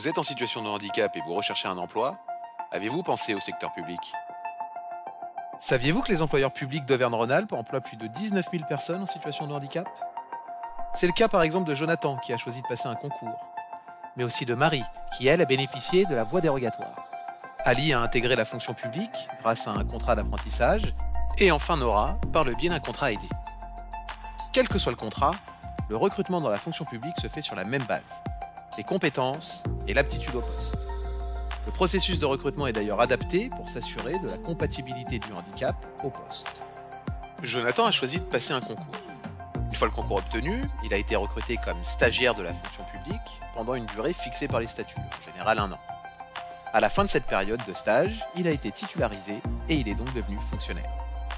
Vous êtes en situation de handicap et vous recherchez un emploi? Avez-vous pensé au secteur public? Saviez-vous que les employeurs publics d'Auvergne-Rhône-Alpes emploient plus de 19 000 personnes en situation de handicap? C'est le cas par exemple de Jonathan qui a choisi de passer un concours, mais aussi de Marie qui elle a bénéficié de la voie dérogatoire. Ali a intégré la fonction publique grâce à un contrat d'apprentissage et enfin Nora par le biais d'un contrat aidé. Quel que soit le contrat, le recrutement dans la fonction publique se fait sur la même base, les compétences et l'aptitude au poste. Le processus de recrutement est d'ailleurs adapté pour s'assurer de la compatibilité du handicap au poste. Jonathan a choisi de passer un concours. Une fois le concours obtenu, il a été recruté comme stagiaire de la fonction publique pendant une durée fixée par les statuts, en général 1 an. À la fin de cette période de stage, il a été titularisé et il est donc devenu fonctionnaire.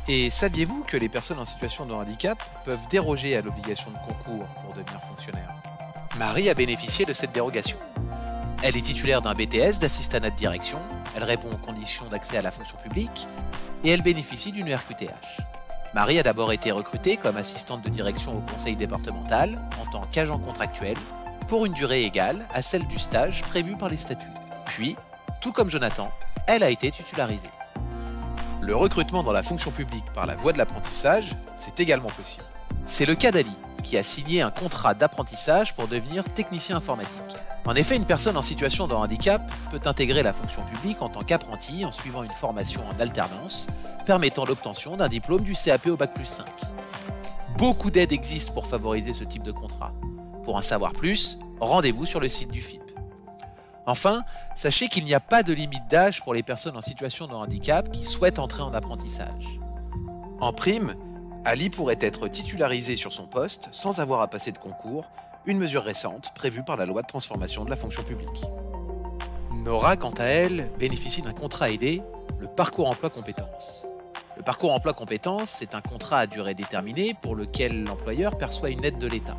Et saviez-vous que les personnes en situation de handicap peuvent déroger à l'obligation de concours pour devenir fonctionnaire? Marie a bénéficié de cette dérogation. Elle est titulaire d'un BTS d'assistanat de direction, elle répond aux conditions d'accès à la fonction publique et elle bénéficie d'une RQTH. Marie a d'abord été recrutée comme assistante de direction au conseil départemental en tant qu'agent contractuel pour une durée égale à celle du stage prévu par les statuts. Puis, tout comme Jonathan, elle a été titularisée. Le recrutement dans la fonction publique par la voie de l'apprentissage, c'est également possible. C'est le cas d'Ali, qui a signé un contrat d'apprentissage pour devenir technicien informatique. En effet, une personne en situation de handicap peut intégrer la fonction publique en tant qu'apprenti en suivant une formation en alternance, permettant l'obtention d'un diplôme du CAP au Bac+5. Beaucoup d'aides existent pour favoriser ce type de contrat. Pour en savoir plus, rendez-vous sur le site du FIP. Enfin, sachez qu'il n'y a pas de limite d'âge pour les personnes en situation de handicap qui souhaitent entrer en apprentissage. En prime, Ali pourrait être titularisé sur son poste sans avoir à passer de concours, une mesure récente prévue par la loi de transformation de la fonction publique. Nora, quant à elle, bénéficie d'un contrat aidé, le parcours emploi compétences. Le parcours emploi compétences, c'est un contrat à durée déterminée pour lequel l'employeur perçoit une aide de l'État.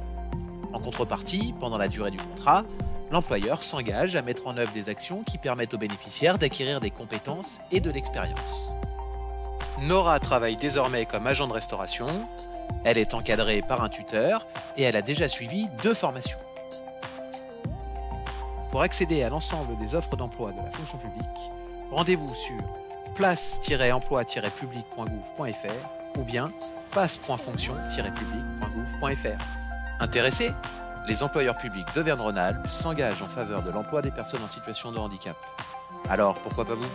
En contrepartie, pendant la durée du contrat, l'employeur s'engage à mettre en œuvre des actions qui permettent aux bénéficiaires d'acquérir des compétences et de l'expérience. Nora travaille désormais comme agent de restauration, elle est encadrée par un tuteur et elle a déjà suivi 2 formations. Pour accéder à l'ensemble des offres d'emploi de la fonction publique, rendez-vous sur place-emploi-public.gouv.fr ou bien passe.fonction-public.gouv.fr. Intéressé? Les employeurs publics d'Auvergne-Rhône-Alpes s'engagent en faveur de l'emploi des personnes en situation de handicap. Alors, pourquoi pas vous?